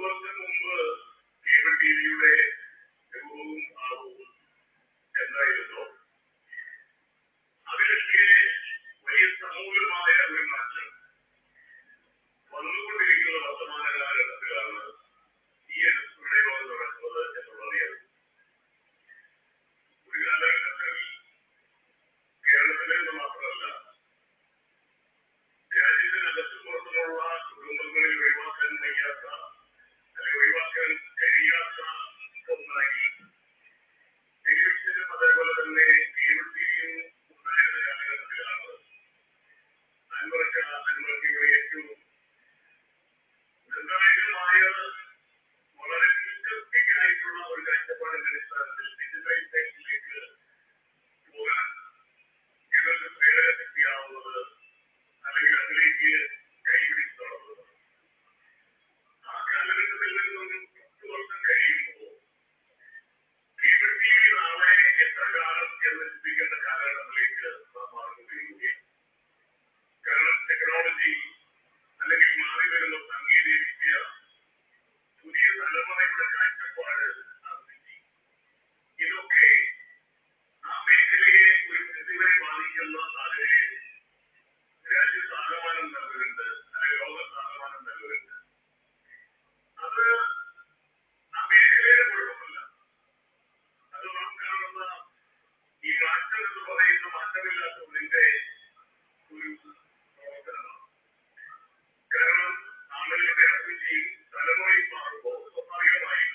വർഷം മുമ്പ് കേബിൾ ടിവിയുടെ രൂപവും ഭാവവും എന്തായിരുന്നോ അതിലൊക്കെ വലിയ സമൂലമായ ഒരു മാറ്റം വന്നുകൊണ്ടിരിക്കുന്ന വർത്തമാന കാലഘട്ടത്തിലാണ് ഈ അനുസ്മരണയോഗം നടക്കുന്നത് എന്നുള്ളറിയാം. ഒരു കാലഘട്ടത്തിൽ കേരളത്തിലെ നിന്ന് മാത്രമല്ല രാജ്യത്തിനകത്ത് പുറത്തുള്ള കുടുംബങ്ങളിൽ ഒഴിവാക്കാൻ വയ്യാത്ത അല്ലെങ്കിൽ ഒഴിവാക്കാൻ കഴിയാത്ത ഒന്നായി ടെലിവിഷനും അതേപോലെ തന്നെ കേബിൾ ടിവിയും ഉണ്ടായിരുന്ന കാലഘട്ടത്തിലാണ് അൻവർക്കിയുടെ ഏറ്റവും നിർണായകമായ വളരെ ഫിസിക്കൽ ആയിട്ടുള്ള ഒരു കാഴ്ചപ്പാടിന്റെ അടിസ്ഥാനത്തിൽ ഡിജിറ്റലൈസേഷനിലേക്ക് പോകാൻ ഞങ്ങൾക്ക് പ്രേരണശക്തിയാവുന്നത് അല്ലെങ്കിൽ അതിലേക്ക് കൈപിടിച്ചു നടന്നത്. ആ കാലഘട്ടത്തിൽ നിന്നും 10 വർഷം കഴിയുമ്പോൾ കേബിൾ ടിവി നാളെ എത്ര കാലം എന്ന് ചിന്തിക്കേണ്ട കാലഘട്ടത്തിലേക്ക് നാം മാറിക്കൊണ്ടിരിക്കുകയാണ്. കാരണം ടെക്നോളജി അല്ലെങ്കിൽ മാറി വരുന്ന സാങ്കേതിക വിദ്യ പുതിയ തലമുറയുടെ കാഴ്ചപ്പാട് ഇതൊക്കെ ആ മേഖലയെ ഒരു പ്രതിവരെ ബാധിക്കുന്ന സാഹചര്യം രാജ്യത്താകമാനം നൽകുന്നുണ്ട്, അല്ലെങ്കിൽ ലോകത്താകമാനം നൽകുന്നുണ്ട്. അത് ആ മേഖലയുടെ കുഴപ്പമല്ല. അത് നാം കാണുന്ന ഈ മാറ്റം എന്ന് പറയുന്ന മാറ്റമില്ലാത്ത ഒന്നിന്റെ ഒരു പ്രവർത്തനമാണ്. കാരണം ആളുകളുടെ അഭിരുചിയും തലമുറയും മാറുമ്പോൾ സ്വാഭാവികമായും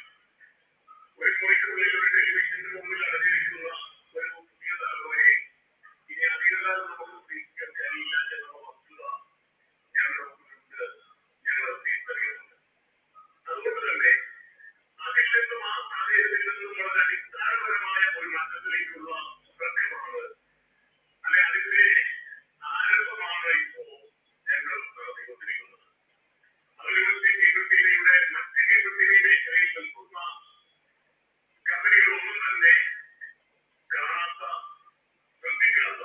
ഒരു മുറിക്കുള്ളിൽ ഒരു ടെലിവിഷന്റെ മുമ്പിൽ അടഞ്ഞിരിക്കുന്ന ഒരു പുതിയ തലമുറയെ ഇനി അധികകാലം നമുക്ക് പ്രതീക്ഷിക്കാൻ കഴിയില്ല എന്നുള്ള വസ്തുത ഞങ്ങൾ തിരിച്ചറിയുന്നുണ്ട്. അതുകൊണ്ട് തന്നെ അതിൽ നിന്നും ആ സാഹചര്യത്തിൽ നിന്നും വളരെ അടിസ്ഥാനപരമായ ഒരു മാറ്റത്തിലേക്കുള്ള ശ്രമമാണ് അല്ലെ അതിന്റെ ആരംഭമാണ് ഇപ്പോൾ ഞങ്ങൾ നടത്തിക്കൊണ്ടിരിക്കുന്നത്. അതിലൊരു കേബിൾ ടിവിയുടെ മറ്റ് കേബിൾ ടിവി മേഖലയിൽ നിൽക്കുന്ന കമ്പനികളൊന്നും തന്നെ കാണാത്ത, ശ്രദ്ധിക്കാത്ത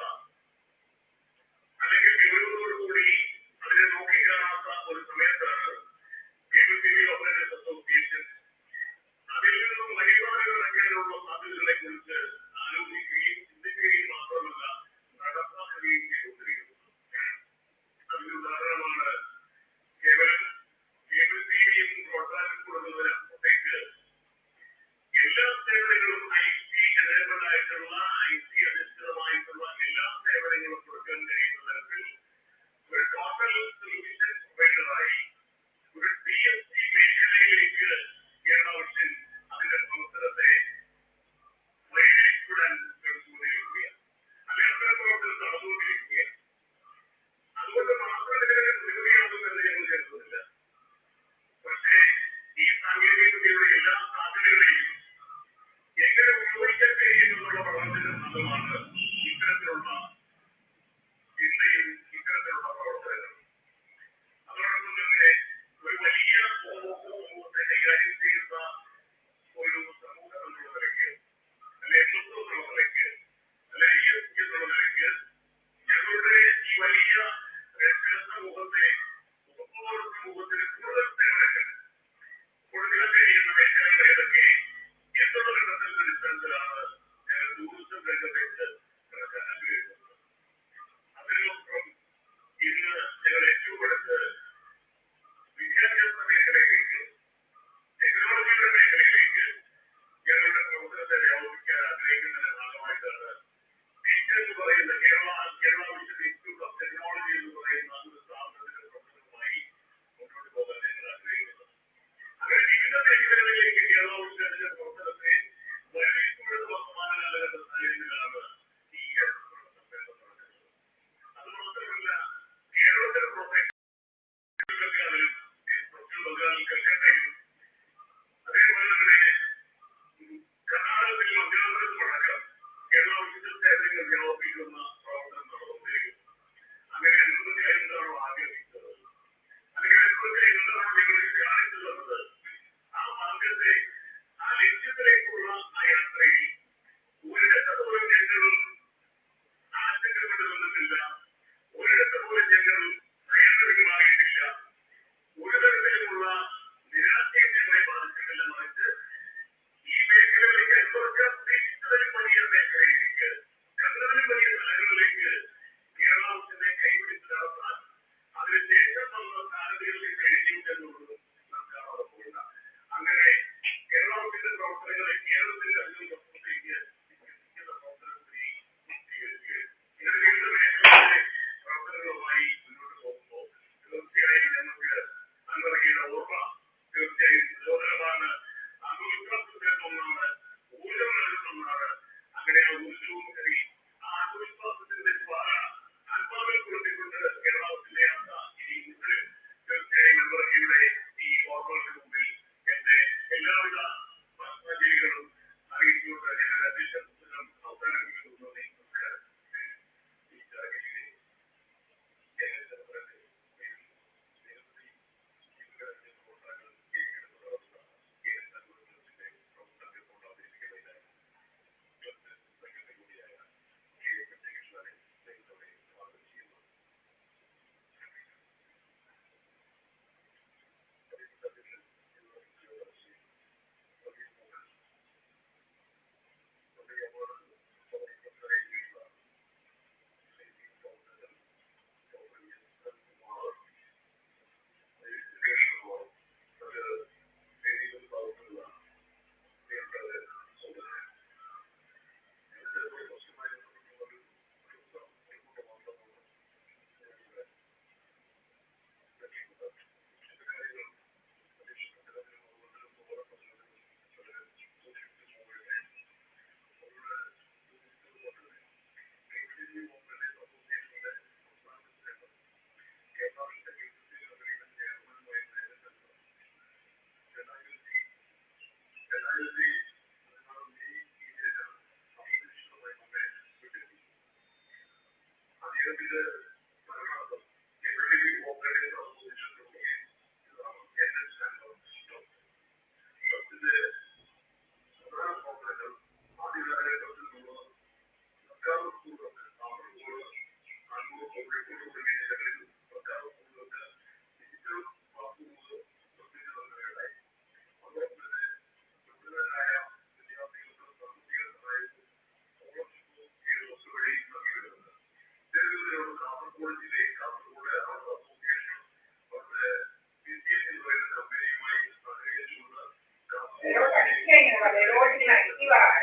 അല്ലെങ്കിൽ ഗൗരവത്തോടുകൂടി അതിനെ നോക്കിക്കാണാത്ത ഒരു സമയത്താണ് കേബിൾ ടിവി ഓപ്പറേറ്റേഴ്സ് അസോസിയേഷൻ അതിൽ നിന്നും വഴിപാടുകൾ ഇറങ്ങാനുള്ള സാധ്യതകളെ കുറിച്ച് ആലോചിക്കുകയും ചിന്തിക്കുകയും മാത്രമല്ല നടപ്പാക്കുകയും ചെയ്തുകൊണ്ടിരിക്കുന്നത്. അതിന് ഉദാഹരണമാണ് കേവലം കേബിൾ ടിവിയും ബ്രോഡ്ബാൻഡും കൊടുക്കുന്നതിനപ്പുറത്തേക്ക് എല്ലാ സേവനങ്ങളും എനേബിൾഡായിട്ടുള്ള അധിഷ്ഠിതമായിട്ടുള്ള എല്ലാ സേവനങ്ങളും കൊടുക്കാൻ കഴിയുന്ന തരത്തിൽ ഒരു ടോട്ടൽ സൊല്യൂഷൻ പ്രൊവൈഡറായി ഒരു TSP മേഖലയിലേക്ക് കേരള വിഷൻ അതിന്റെ പ്രവർത്തനത്തെ വൈവിധ്യപ്പെടാൻ ശ്രമിച്ചുകൊണ്ടിരിക്കുകയാണ്. അല്ലെങ്കിൽ അത്തരം പ്രവർത്തനം നടന്നുകൊണ്ടിരിക്കുകയാണ്. അതുകൊണ്ട് മാത്രം ഇതിനെ പ്രതികരിയാകുമെന്ന് ഞങ്ങൾ കരുതുന്നില്ല. പക്ഷേ ഈ സാങ്കേതിക വിദ്യയുടെ എല്ലാ സാധ്യതകളെയും എങ്ങനെ ഉപയോഗിക്കാൻ കഴിയുമെന്നുള്ള പഠനത്തിന്റെ ഭാഗമാണ് ഇത്തരത്തിലുള്ള ചിന്തയും ഇത്തരത്തിലുള്ള പ്രവർത്തനങ്ങളും. അതോടൊപ്പം തന്നെ ഒരു വലിയ സമൂഹത്തെ കൈകാര്യം ചെയ്യുന്ന ഒരു സമൂഹം എന്നുള്ള നിലയ്ക്ക് അല്ലെ എന്നുള്ളത് എന്നുള്ള നിലയ്ക്ക് അല്ലെ ISP എന്നുള്ള നിലയ്ക്ക് ഞങ്ങളുടെ ഈ വലിയ സമൂഹത്തെ ഉപഭോക്തൃ സമൂഹത്തിന് കൂടുതൽ സേവനങ്ങൾ കൊടുക്കാൻ കഴിയുന്ന മേഖലകൾ ഏതൊക്കെ എന്നുള്ള ഘട്ടത്തിന്റെ അടിസ്ഥാനത്തിലാണ് ഞങ്ങൾ ടൂറിസം രംഗത്തേക്ക് കിടക്കാൻ ആഗ്രഹിക്കുന്നത്. അതിനൊപ്പം ഇന്ന് ഞങ്ങൾ ഏറ്റവും അടുത്ത് വിദ്യാഭ്യാസ മേഖലയിലേക്ക് ടെക്നോളജിയുടെ മേഖലയിലേക്ക് ഞങ്ങളുടെ പ്രവർത്തനത്തെ വ്യാപിപ്പിക്കാൻ ആഗ്രഹിക്കുന്നതിന്റെ ഭാഗമായിട്ടാണ് ടീച്ചർ എന്ന് പറയുന്ന Kerala vision institute of technology എന്ന് പറയുന്ന ഒരു സ്ഥാപനത്തിന്റെ ഇങ്ങനെ പറയും റോഡിൽ ആക്റ്റീവാണ്